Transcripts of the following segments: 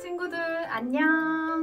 친구들 안녕!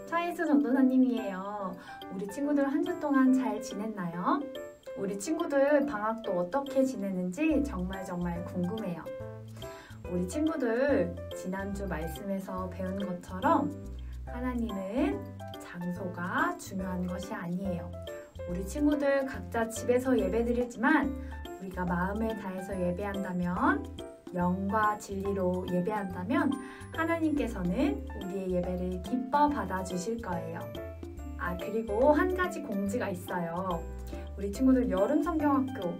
차예수 전도사님이에요. 우리 친구들 한 주 동안 잘 지냈나요? 우리 친구들 방학도 어떻게 지내는지 정말 궁금해요. 우리 친구들 지난주 말씀에서 배운 것처럼 하나님은 장소가 중요한 것이 아니에요. 우리 친구들 각자 집에서 예배드리지만 우리가 마음을 다해서 예배한다면, 영과 진리로 예배한다면 하나님께서는 우리의 예배를 기뻐 받아주실 거예요. 그리고 한 가지 공지가 있어요. 우리 친구들 여름 성경학교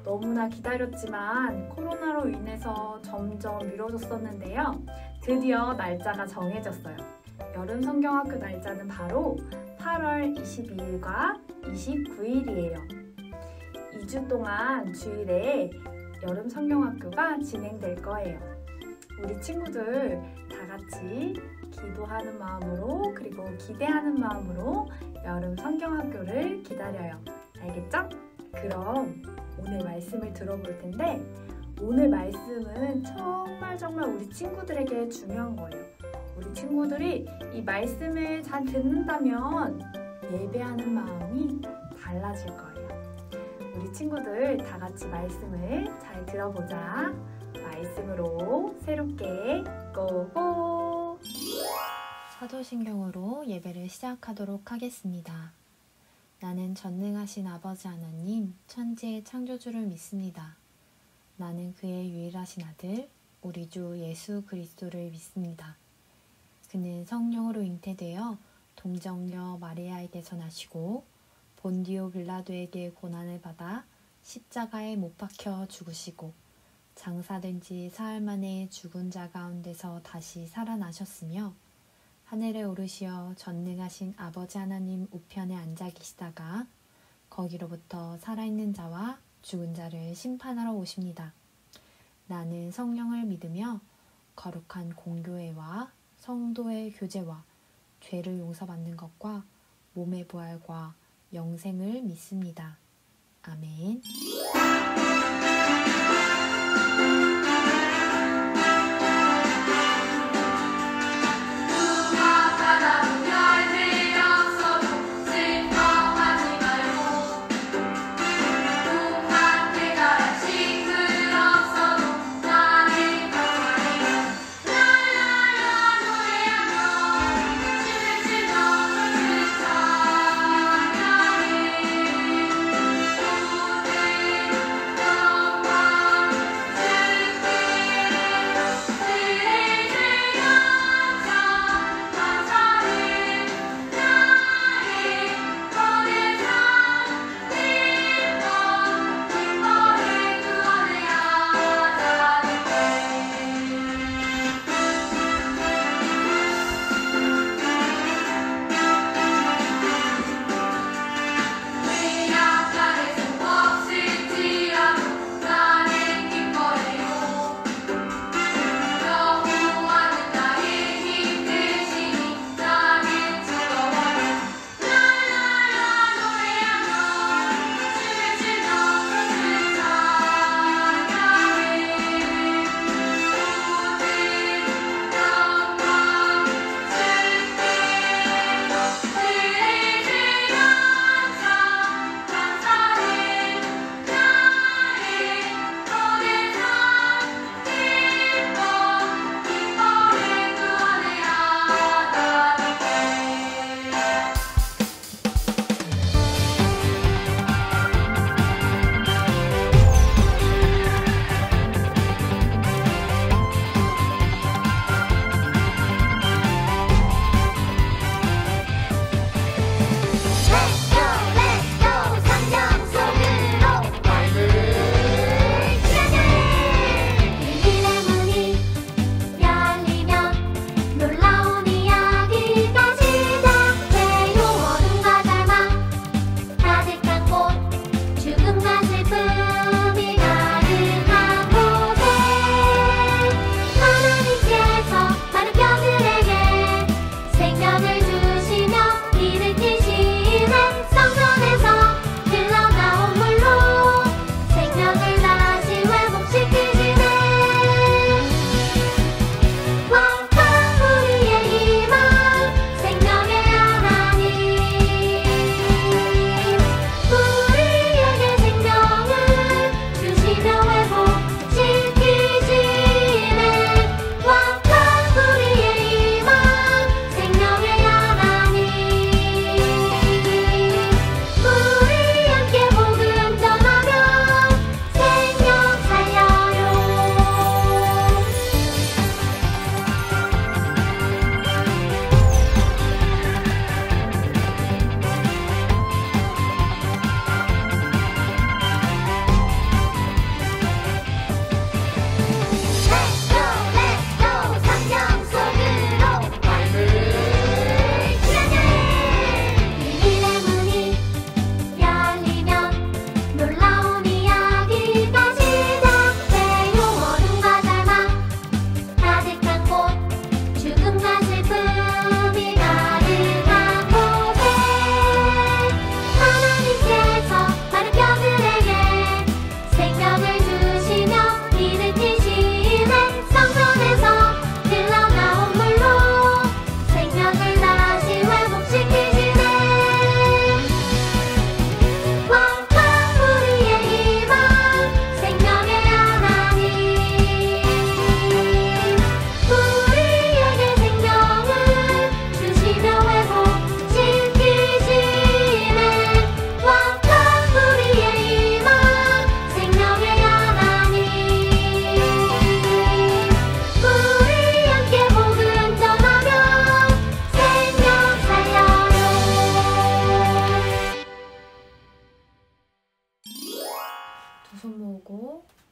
너무나 기다렸지만 코로나로 인해서 점점 미뤄졌었는데요. 드디어 날짜가 정해졌어요. 여름 성경학교 날짜는 바로 8월 22일과 29일이에요. 2주 동안 주일에 여름 성경학교가 진행될 거예요. 우리 친구들 다 같이 기도하는 마음으로 그리고 기대하는 마음으로 여름 성경학교를 기다려요. 알겠죠? 그럼 오늘 말씀을 들어볼 텐데 오늘 말씀은 정말 우리 친구들에게 중요한 거예요. 우리 친구들이 이 말씀을 잘 듣는다면 예배하는 마음이 달라질 거예요. 우리 친구들 다 같이 말씀을 잘 들어보자. 말씀으로 새롭게 고고! 사도신경으로 예배를 시작하도록 하겠습니다. 나는 전능하신 아버지 하나님, 천지의 창조주를 믿습니다. 나는 그의 유일하신 아들, 우리 주 예수 그리스도를 믿습니다. 그는 성령으로 잉태되어 동정녀 마리아에게서 나시고 본디오 빌라도에게 고난을 받아 십자가에 못 박혀 죽으시고 장사된 지 사흘 만에 죽은 자 가운데서 다시 살아나셨으며 하늘에 오르시어 전능하신 아버지 하나님 우편에 앉아 계시다가 거기로부터 살아있는 자와 죽은 자를 심판하러 오십니다. 나는 성령을 믿으며 거룩한 공교회와 성도의 교제와 죄를 용서받는 것과 몸의 부활과 영생을 믿습니다. 아멘.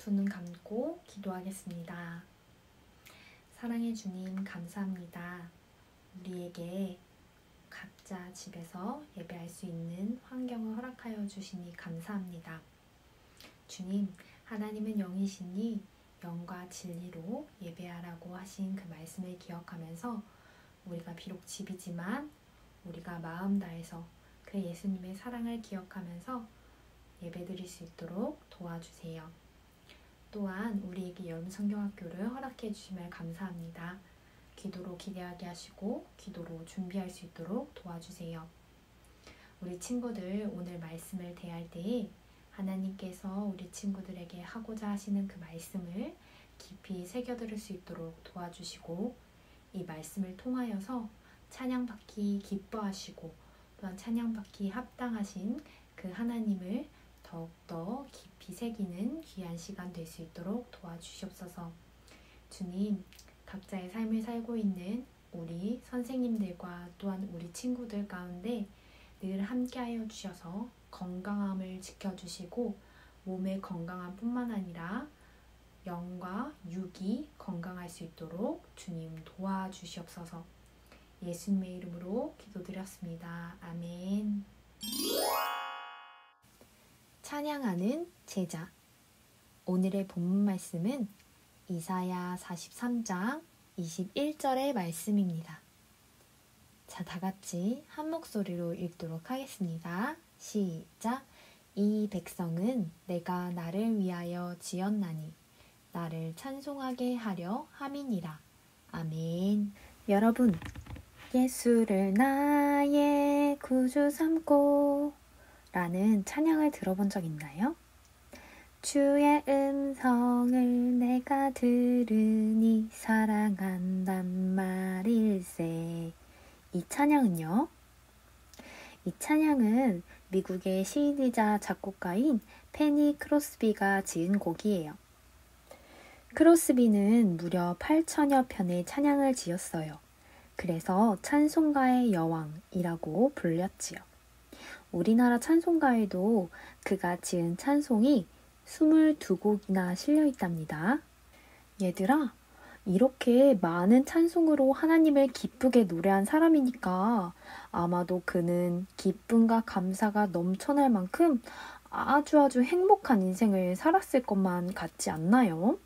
두 눈 감고 기도하겠습니다. 사랑의 주님, 감사합니다. 우리에게 각자 집에서 예배할 수 있는 환경을 허락하여 주시니 감사합니다. 주님, 하나님은 영이시니 영과 진리로 예배하라고 하신 그 말씀을 기억하면서 우리가 비록 집이지만 우리가 마음 다해서 그 예수님의 사랑을 기억하면서 예배드릴 수 있도록 도와주세요. 또한 우리에게 여름 성경학교를 허락해 주시면 감사합니다. 기도로 기대하게 하시고 기도로 준비할 수 있도록 도와주세요. 우리 친구들 오늘 말씀을 대할 때에 하나님께서 우리 친구들에게 하고자 하시는 그 말씀을 깊이 새겨들을 수 있도록 도와주시고 이 말씀을 통하여서 찬양받기 기뻐하시고 또한 찬양받기 합당하신 그 하나님을 더욱더 깊이 새기는 귀한 시간 될 수 있도록 도와주시옵소서. 주님, 각자의 삶을 살고 있는 우리 선생님들과 또한 우리 친구들 가운데 늘 함께하여 주셔서 건강함을 지켜주시고 몸의 건강함 뿐만 아니라 영과 육이 건강할 수 있도록 주님 도와주시옵소서. 예수님의 이름으로 기도드렸습니다. 아멘. 찬양하는 제자. 오늘의 본문 말씀은 이사야 43장 21절의 말씀입니다. 자, 다 같이 한 목소리로 읽도록 하겠습니다. 시작. 이 백성은 내가 나를 위하여 지었나니 나를 찬송하게 하려 함이니라. 아멘. 여러분, 예수를 나의 구주 삼고 라는 찬양을 들어본 적 있나요? 주의 음성을 내가 들으니 사랑한단 말일세. 이 찬양은요? 이 찬양은 미국의 시인이자 작곡가인 페니 크로스비가 지은 곡이에요. 크로스비는 무려 8천여 편의 찬양을 지었어요. 그래서 찬송가의 여왕이라고 불렸지요. 우리나라 찬송가에도 그가 지은 찬송이 22곡이나 실려 있답니다. 얘들아, 이렇게 많은 찬송으로 하나님을 기쁘게 노래한 사람이니까 아마도 그는 기쁨과 감사가 넘쳐날 만큼 아주 행복한 인생을 살았을 것만 같지 않나요?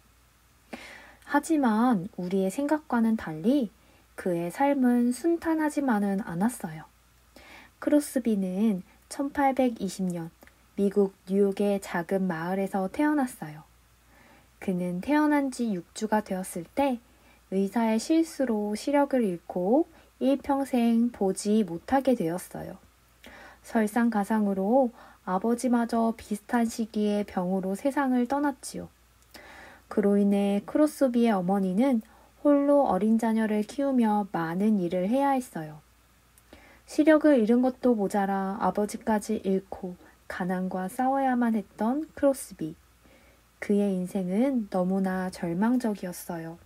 하지만 우리의 생각과는 달리 그의 삶은 순탄하지만은 않았어요. 크로스비는 1820년 미국 뉴욕의 작은 마을에서 태어났어요. 그는 태어난 지 6주가 되었을 때 의사의 실수로 시력을 잃고 일평생 보지 못하게 되었어요. 설상가상으로 아버지마저 비슷한 시기에 병으로 세상을 떠났지요. 그로 인해 크로스비의 어머니는 홀로 어린 자녀를 키우며 많은 일을 해야 했어요. 시력을 잃은 것도 모자라 아버지까지 잃고 가난과 싸워야만 했던 크로스비. 그의 인생은 너무나 절망적이었어요.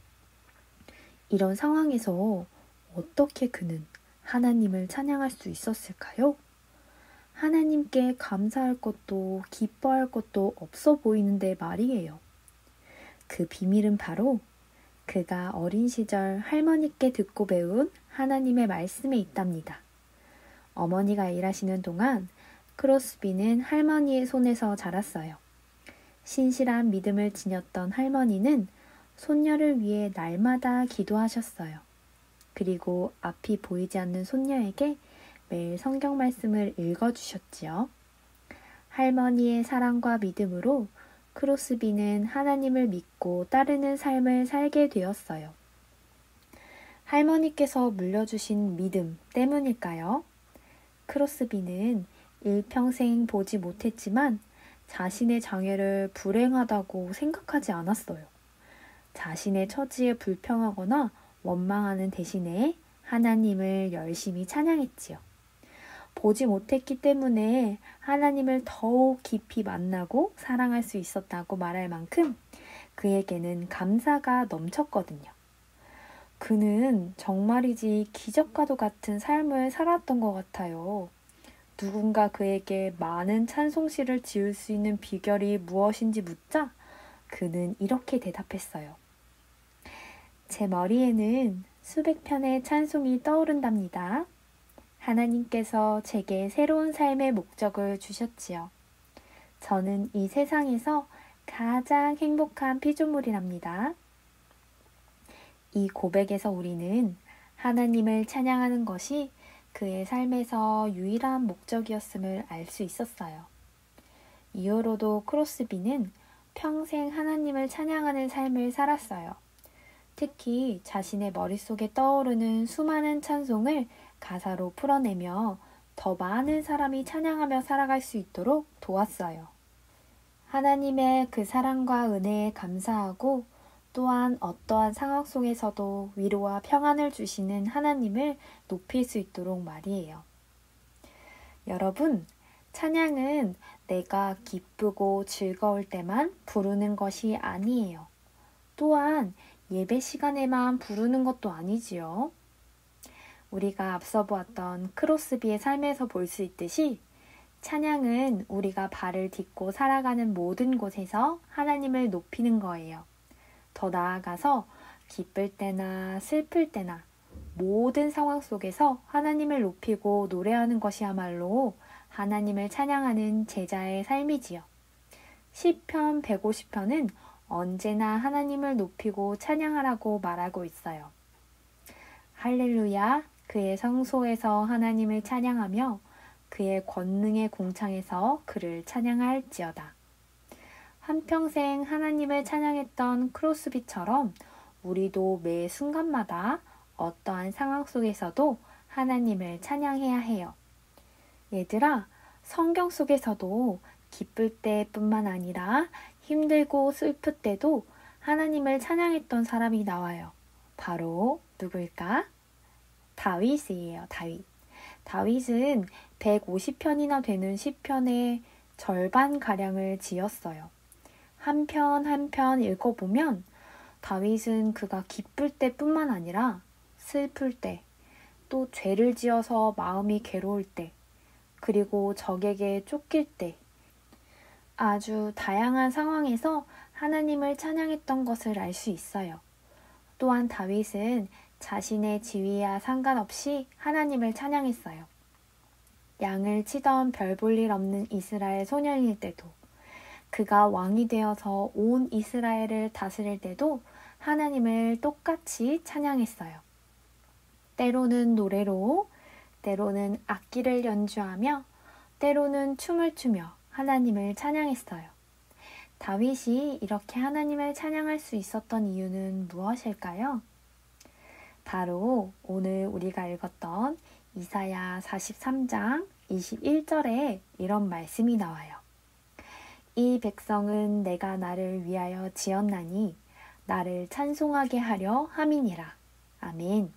이런 상황에서 어떻게 그는 하나님을 찬양할 수 있었을까요? 하나님께 감사할 것도 기뻐할 것도 없어 보이는데 말이에요. 그 비밀은 바로 그가 어린 시절 할머니께 듣고 배운 하나님의 말씀에 있답니다. 어머니가 일하시는 동안 크로스비는 할머니의 손에서 자랐어요. 신실한 믿음을 지녔던 할머니는 손녀를 위해 날마다 기도하셨어요. 그리고 앞이 보이지 않는 손녀에게 매일 성경 말씀을 읽어주셨지요. 할머니의 사랑과 믿음으로 크로스비는 하나님을 믿고 따르는 삶을 살게 되었어요. 할머니께서 물려주신 믿음 때문일까요? 크로스비는 일평생 보지 못했지만 자신의 장애를 불행하다고 생각하지 않았어요. 자신의 처지에 불평하거나 원망하는 대신에 하나님을 열심히 찬양했지요. 보지 못했기 때문에 하나님을 더욱 깊이 만나고 사랑할 수 있었다고 말할 만큼 그에게는 감사가 넘쳤거든요. 그는 정말이지 기적과도 같은 삶을 살았던 것 같아요. 누군가 그에게 많은 찬송시를 지을 수 있는 비결이 무엇인지 묻자 그는 이렇게 대답했어요. 제 머리에는 수백 편의 찬송이 떠오른답니다. 하나님께서 제게 새로운 삶의 목적을 주셨지요. 저는 이 세상에서 가장 행복한 피조물이랍니다. 이 고백에서 우리는 하나님을 찬양하는 것이 그의 삶에서 유일한 목적이었음을 알 수 있었어요. 이후로도 크로스비는 평생 하나님을 찬양하는 삶을 살았어요. 특히 자신의 머릿속에 떠오르는 수많은 찬송을 가사로 풀어내며 더 많은 사람이 찬양하며 살아갈 수 있도록 도왔어요. 하나님의 그 사랑과 은혜에 감사하고 또한 어떠한 상황 속에서도 위로와 평안을 주시는 하나님을 높일 수 있도록 말이에요. 여러분, 찬양은 내가 기쁘고 즐거울 때만 부르는 것이 아니에요. 또한 예배 시간에만 부르는 것도 아니지요. 우리가 앞서 보았던 크로스비의 삶에서 볼 수 있듯이 찬양은 우리가 발을 딛고 살아가는 모든 곳에서 하나님을 높이는 거예요. 더 나아가서 기쁠 때나 슬플 때나 모든 상황 속에서 하나님을 높이고 노래하는 것이야말로 하나님을 찬양하는 제자의 삶이지요. 시편 150편은 언제나 하나님을 높이고 찬양하라고 말하고 있어요. 할렐루야, 그의 성소에서 하나님을 찬양하며 그의 권능의 공창에서 그를 찬양할지어다. 한평생 하나님을 찬양했던 크로스비처럼 우리도 매 순간마다 어떠한 상황 속에서도 하나님을 찬양해야 해요. 얘들아, 성경 속에서도 기쁠 때뿐만 아니라 힘들고 슬플 때도 하나님을 찬양했던 사람이 나와요. 바로 누굴까? 다윗이에요. 다윗은 150편이나 되는 시편의 절반가량을 지었어요. 한 편 한 편 읽어보면 다윗은 그가 기쁠 때뿐만 아니라 슬플 때, 또 죄를 지어서 마음이 괴로울 때, 그리고 적에게 쫓길 때, 아주 다양한 상황에서 하나님을 찬양했던 것을 알 수 있어요. 또한 다윗은 자신의 지위와 상관없이 하나님을 찬양했어요. 양을 치던 별 볼 일 없는 이스라엘 소년일 때도, 그가 왕이 되어서 온 이스라엘을 다스릴 때도 하나님을 똑같이 찬양했어요. 때로는 노래로, 때로는 악기를 연주하며, 때로는 춤을 추며 하나님을 찬양했어요. 다윗이 이렇게 하나님을 찬양할 수 있었던 이유는 무엇일까요? 바로 오늘 우리가 읽었던 이사야 43장 21절에 이런 말씀이 나와요. 이 백성은 내가 나를 위하여 지었나니 나를 찬송하게 하려 함이니라. 아멘.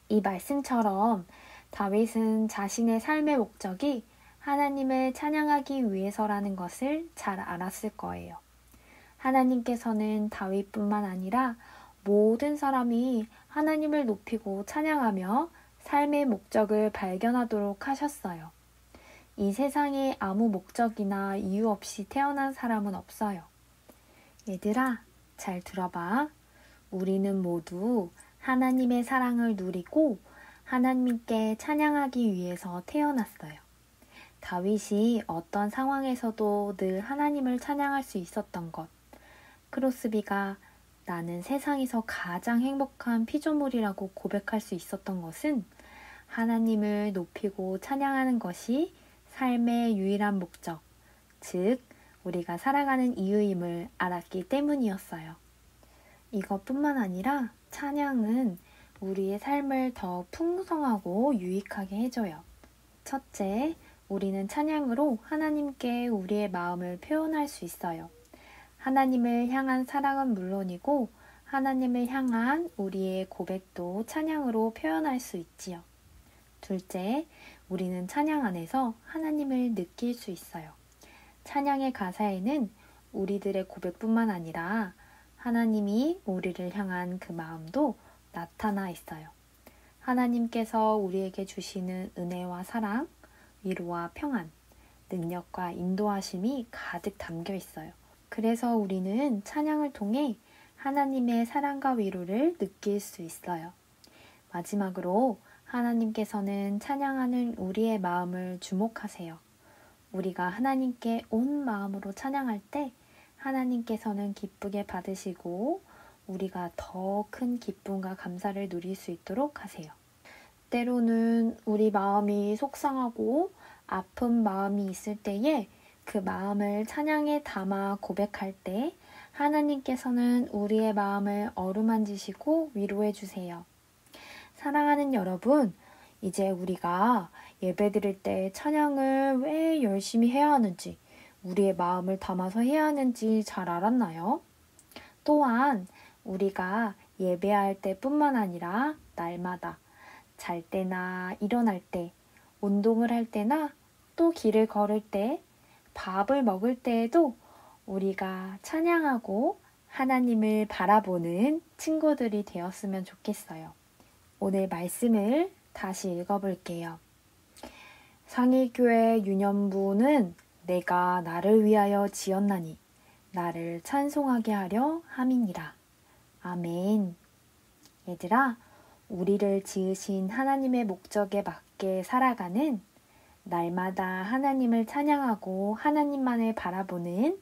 이 말씀처럼 다윗은 자신의 삶의 목적이 하나님을 찬양하기 위해서라는 것을 잘 알았을 거예요. 하나님께서는 다윗뿐만 아니라 모든 사람이 하나님을 높이고 찬양하며 삶의 목적을 발견하도록 하셨어요. 이 세상에 아무 목적이나 이유 없이 태어난 사람은 없어요. 얘들아, 잘 들어봐. 우리는 모두 하나님의 사랑을 누리고 하나님께 찬양하기 위해서 태어났어요. 다윗이 어떤 상황에서도 늘 하나님을 찬양할 수 있었던 것. 크로스비가 나는 세상에서 가장 행복한 피조물이라고 고백할 수 있었던 것은 하나님을 높이고 찬양하는 것이 삶의 유일한 목적, 즉 우리가 살아가는 이유임을 알았기 때문이었어요. 이것뿐만 아니라 찬양은 우리의 삶을 더 풍성하고 유익하게 해줘요. 첫째, 우리는 찬양으로 하나님께 우리의 마음을 표현할 수 있어요. 하나님을 향한 사랑은 물론이고 하나님을 향한 우리의 고백도 찬양으로 표현할 수 있지요. 둘째, 우리는 찬양 안에서 하나님을 느낄 수 있어요. 찬양의 가사에는 우리들의 고백뿐만 아니라 하나님이 우리를 향한 그 마음도 나타나 있어요. 하나님께서 우리에게 주시는 은혜와 사랑, 위로와 평안, 능력과 인도하심이 가득 담겨 있어요. 그래서 우리는 찬양을 통해 하나님의 사랑과 위로를 느낄 수 있어요. 마지막으로 하나님께서는 찬양하는 우리의 마음을 주목하세요. 우리가 하나님께 온 마음으로 찬양할 때 하나님께서는 기쁘게 받으시고 우리가 더 큰 기쁨과 감사를 누릴 수 있도록 하세요. 때로는 우리 마음이 속상하고 아픈 마음이 있을 때에 그 마음을 찬양에 담아 고백할 때 하나님께서는 우리의 마음을 어루만지시고 위로해 주세요. 사랑하는 여러분, 이제 우리가 예배드릴 때 찬양을 왜 열심히 해야 하는지, 우리의 마음을 담아서 해야 하는지 잘 알았나요? 또한 우리가 예배할 때뿐만 아니라 날마다 잘 때나 일어날 때, 운동을 할 때나 또 길을 걸을 때, 밥을 먹을 때에도 우리가 찬양하고 하나님을 바라보는 친구들이 되었으면 좋겠어요. 오늘 말씀을 다시 읽어볼게요. 상일교회 유년부는 내가 나를 위하여 지었나니 나를 찬송하게 하려 함이니라. 아멘. 얘들아, 우리를 지으신 하나님의 목적에 맞게 살아가는 날마다 하나님을 찬양하고 하나님만을 바라보는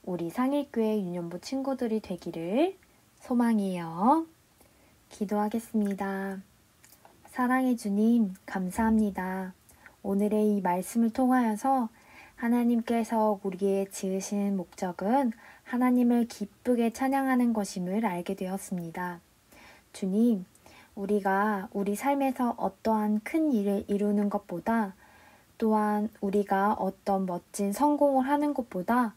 우리 상일교회 유년부 친구들이 되기를 소망해요. 기도하겠습니다. 사랑의 주님, 감사합니다. 오늘의 이 말씀을 통하여서 하나님께서 우리의 지으신 목적은 하나님을 기쁘게 찬양하는 것임을 알게 되었습니다. 주님, 우리가 우리 삶에서 어떠한 큰 일을 이루는 것보다 또한 우리가 어떤 멋진 성공을 하는 것보다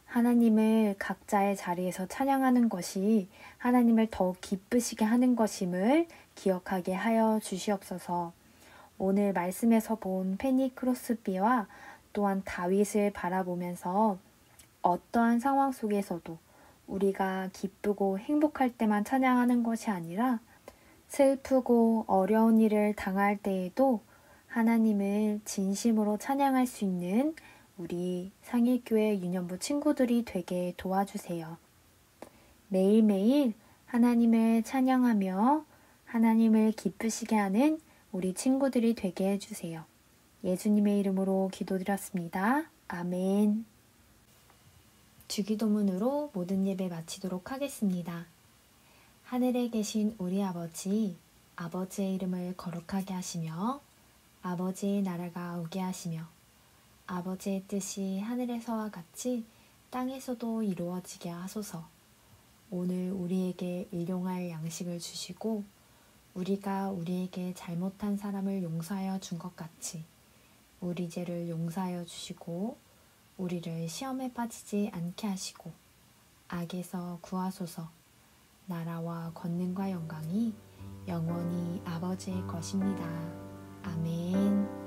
하나님을 각자의 자리에서 찬양하는 것이 하나님을 더 기쁘시게 하는 것임을 기억하게 하여 주시옵소서. 오늘 말씀에서 본 페니 크로스비와 또한 다윗을 바라보면서 어떠한 상황 속에서도 우리가 기쁘고 행복할 때만 찬양하는 것이 아니라 슬프고 어려운 일을 당할 때에도 하나님을 진심으로 찬양할 수 있는 우리 상일교회 유년부 친구들이 되게 도와주세요. 매일매일 하나님을 찬양하며 하나님을 기쁘시게 하는 우리 친구들이 되게 해주세요. 예수님의 이름으로 기도드렸습니다. 아멘. 주기도문으로 모든 예배 마치도록 하겠습니다. 하늘에 계신 우리 아버지, 아버지의 이름을 거룩하게 하시며 아버지의 나라가 오게 하시며 아버지의 뜻이 하늘에서와 같이 땅에서도 이루어지게 하소서. 오늘 우리에게 일용할 양식을 주시고 우리가 우리에게 잘못한 사람을 용서하여 준 것 같이 우리 죄를 용서하여 주시고 우리를 시험에 빠지지 않게 하시고 악에서 구하소서. 나라와 권능과 영광이 영원히 아버지의 것입니다. 아멘.